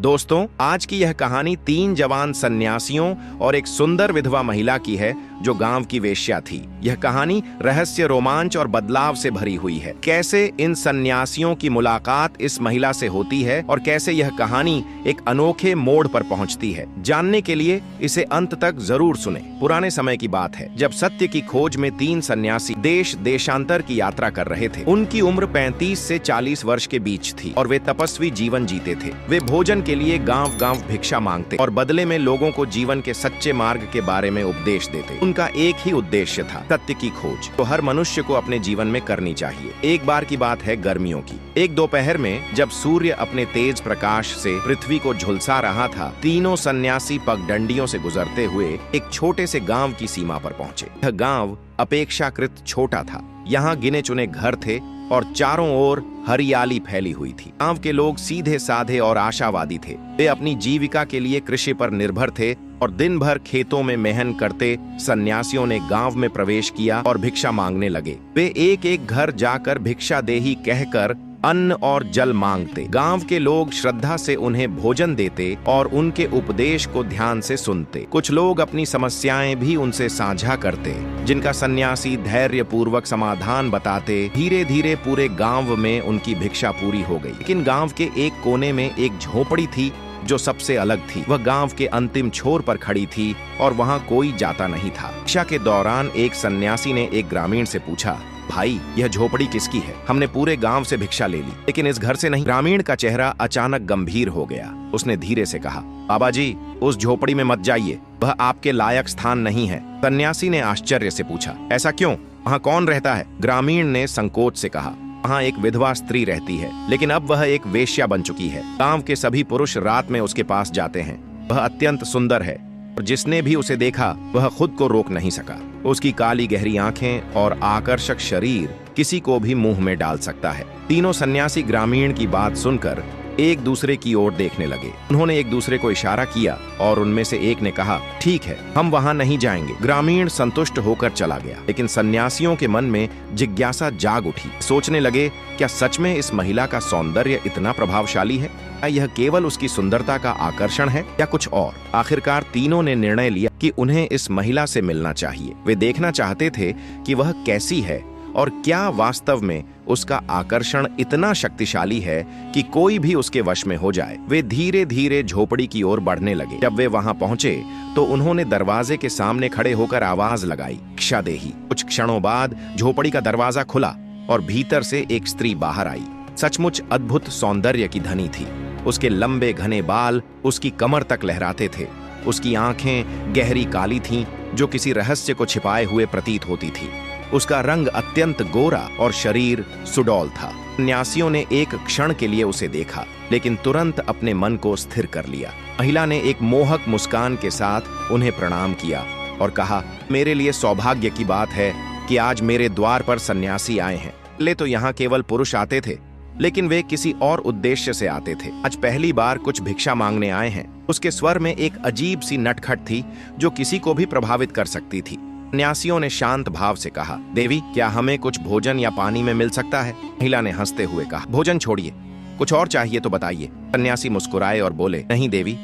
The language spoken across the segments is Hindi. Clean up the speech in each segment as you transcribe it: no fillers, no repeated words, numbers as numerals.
दोस्तों, आज की यह कहानी 3 जवान सन्यासियों और एक सुंदर विधवा महिला की है जो गांव की वेश्या थी। यह कहानी रहस्य, रोमांच और बदलाव से भरी हुई है। कैसे इन सन्यासियों की मुलाकात इस महिला से होती है और कैसे यह कहानी एक अनोखे मोड़ पर पहुंचती है, जानने के लिए इसे अंत तक जरूर सुने। पुराने समय की बात है, जब सत्य की खोज में 3 सन्यासी देश देशांतर की यात्रा कर रहे थे। उनकी उम्र 35 से 40 वर्ष के बीच थी और वे तपस्वी जीवन जीते थे। वे भोजन के लिए गांव-गांव भिक्षा मांगते और बदले में लोगों को जीवन के सच्चे मार्ग के बारे में उपदेश देते। उनका एक ही उद्देश्य था, सत्य की खोज, तो हर मनुष्य को अपने जीवन में करनी चाहिए। एक बार की बात है गर्मियों की। एक दोपहर में जब सूर्य अपने तेज प्रकाश से पृथ्वी को झुलसा रहा था, तीनों सन्यासी पगडंडियों से गुजरते हुए एक छोटे से गांव की सीमा पर पहुंचे। यह गांव अपेक्षाकृत छोटा था। यहाँ गिने चुने घर थे और चारों ओर हरियाली फैली हुई थी। गांव के लोग सीधे साधे और आशावादी थे। वे अपनी जीविका के लिए कृषि पर निर्भर थे और दिन भर खेतों में मेहनत करते सन्यासियों ने गांव में प्रवेश किया और भिक्षा मांगने लगे। वे एक एक घर जाकर भिक्षादेही कहकर अन्न और जल मांगते। गांव के लोग श्रद्धा से उन्हें भोजन देते और उनके उपदेश को ध्यान से सुनते। कुछ लोग अपनी समस्याएं भी उनसे साझा करते, जिनका सन्यासी धैर्य पूर्वक समाधान बताते। धीरे धीरे पूरे गांव में उनकी भिक्षा पूरी हो गई। लेकिन गांव के एक कोने में एक झोपड़ी थी जो सबसे अलग थी। वह गांव के अंतिम छोर पर खड़ी थी और वहां कोई जाता नहीं था। भिक्षा के दौरान एक सन्यासी ने एक ग्रामीण से पूछा, भाई, यह झोपड़ी किसकी है? हमने पूरे गांव से भिक्षा ले ली, लेकिन इस घर से नहीं। ग्रामीण का चेहरा अचानक गंभीर हो गया। उसने धीरे से कहा, बाबा जी, उस झोपड़ी में मत जाइए, वह आपके लायक स्थान नहीं है। सन्यासी ने आश्चर्य से पूछा, ऐसा क्यों? वहाँ कौन रहता है? ग्रामीण ने संकोच से कहा, वहाँ एक विधवा स्त्री रहती है, लेकिन अब वह एक वेश्या बन चुकी है। गांव के सभी पुरुष रात में उसके पास जाते हैं। वह अत्यंत सुंदर है और जिसने भी उसे देखा वह खुद को रोक नहीं सका। उसकी काली गहरी आंखें और आकर्षक शरीर किसी को भी मुंह में डाल सकता है। तीनों सन्यासी ग्रामीण की बात सुनकर एक दूसरे की ओर देखने लगे। उन्होंने एक दूसरे को इशारा किया और उनमें से एक ने कहा, ठीक है, हम वहां नहीं जाएंगे। ग्रामीण संतुष्ट होकर चला गया, लेकिन सन्यासियों के मन में जिज्ञासा जाग उठी। सोचने लगे, क्या सच में इस महिला का सौंदर्य इतना प्रभावशाली है? क्या यह केवल उसकी सुंदरता का आकर्षण है या कुछ और? आखिरकार तीनों ने निर्णय लिया कि उन्हें इस महिला से मिलना चाहिए। वे देखना चाहते थे कि वह कैसी है और क्या वास्तव में उसका आकर्षण इतना शक्तिशाली है कि कोई भी उसके वश में हो जाए। वे धीरे धीरे झोपड़ी की ओर बढ़ने लगे। जब वे वहां पहुंचे तो उन्होंने दरवाजे के सामने खड़े होकर आवाज लगाई, भिक्षादेही। कुछ क्षणों बाद झोपड़ी का दरवाजा खुला और भीतर से एक स्त्री बाहर आई। सचमुच अद्भुत सौंदर्य की धनी थी। उसके लंबे घने बाल उसकी कमर तक लहराते थे। उसकी आंखें गहरी काली थीं, जो किसी रहस्य को छिपाए हुए प्रतीत होती थी। उसका रंग अत्यंत गोरा और शरीर सुडौल था। सन्यासियों ने एक क्षण के लिए उसे देखा, लेकिन तुरंत अपने मन को स्थिर कर लिया। महिला ने एक मोहक मुस्कान के साथ उन्हें प्रणाम किया और कहा, मेरे लिए सौभाग्य की बात है कि आज मेरे द्वार पर सन्यासी आए हैं। पहले तो यहाँ केवल पुरुष आते थे, लेकिन वे किसी और उद्देश्य से आते थे। आज पहली बार कुछ भिक्षा मांगने आए हैं। उसके स्वर में एक अजीब सी नटखट थी जो किसी को भी प्रभावित कर सकती थी। सन्यासियों ने शांत भाव से कहा, देवी, क्या हमें कुछ भोजन या पानी में मिल सकता है? महिला ने हंसते हुए कहा, भोजन छोड़िए, कुछ और चाहिए तो बताइए। सन्यासी मुस्कुराए और बोले, नहीं देवी,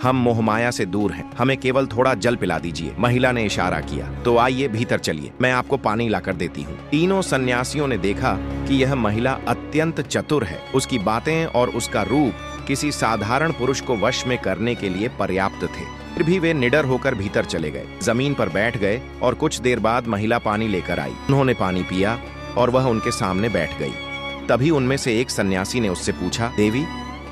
हम मोहमाया से दूर हैं, हमें केवल थोड़ा जल पिला दीजिए। महिला ने इशारा किया, तो आइए भीतर चलिए, मैं आपको पानी लाकर देती हूँ। तीनों सन्यासियों ने देखा कि यह महिला अत्यंत चतुर है। उसकी बातें और उसका रूप किसी साधारण पुरुष को वश में करने के लिए पर्याप्त थे। फिर भी वे निडर होकर भीतर चले गए, जमीन पर बैठ गए और कुछ देर बाद महिला पानी लेकर आई। उन्होंने पानी पिया और वह उनके सामने बैठ गई। तभी उनमें से एक सन्यासी ने उससे पूछा, देवी,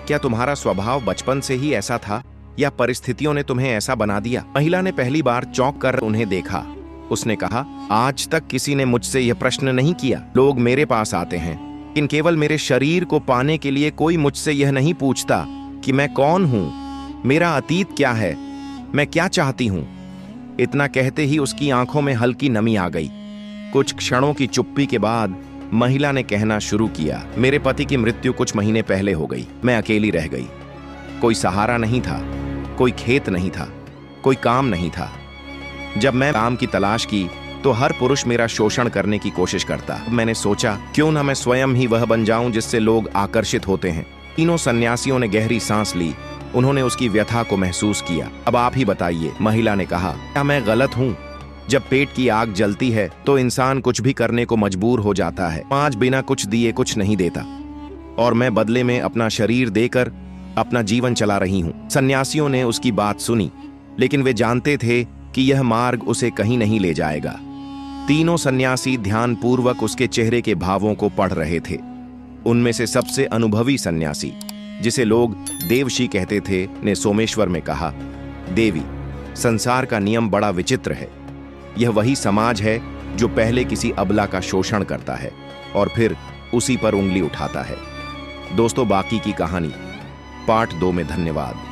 क्या तुम्हारा स्वभाव बचपन से ही ऐसा था या परिस्थितियों ने तुम्हें ऐसा बना दिया? महिला ने पहली बार चौंक कर उन्हें देखा। उसने कहा, आज तक किसी ने मुझसे यह प्रश्न नहीं किया। लोग मेरे पास आते हैं, लेकिन केवल मेरे शरीर को पाने के लिए कोई मुझसे यह नहीं पूछता कि मैं कौन हूँ, मेरा अतीत क्या है, मैं क्या चाहती हूँ। इतना कहते ही उसकी आंखों में हल्की नमी आ गई। कुछ क्षणों की चुप्पी के बाद महिला ने कहना शुरू किया, मेरे पति की मृत्यु कुछ महीने पहले हो गई। मैं अकेली रह गई। कोई सहारा नहीं था, कोई खेत नहीं था, कोई काम नहीं था। जब मैं काम की तलाश की तो हर पुरुष मेरा शोषण करने की कोशिश करता। मैंने सोचा, क्यों ना मैं स्वयं ही वह बन जाऊं जिससे लोग आकर्षित होते हैं। तीनों सन्यासियों ने गहरी सांस ली उन्होंने उसकी व्यथा को महसूस किया। अब आप ही बताइए, महिला ने कहा, क्या मैं गलत हूँ? जब पेट की आग जलती है तो इंसान कुछ भी करने को मजबूर हो जाता है। आज बिना कुछ दिए कुछ नहीं देता, और मैं बदले में अपना शरीर देकर अपना जीवन चला रही हूँ। सन्यासियों ने उसकी बात सुनी, लेकिन वे जानते थे कि यह मार्ग उसे कहीं नहीं ले जाएगा। तीनों सन्यासी ध्यानपूर्वक उसके चेहरे के भावों को पढ़ रहे थे। उनमें से सबसे अनुभवी सन्यासी, जिसे लोग देवशी कहते थे, ने सोमेश्वर में कहा, देवी, संसार का नियम बड़ा विचित्र है। यह वही समाज है जो पहले किसी अबला का शोषण करता है और फिर उसी पर उंगली उठाता है। दोस्तों, बाकी की कहानी पार्ट 2 में। धन्यवाद।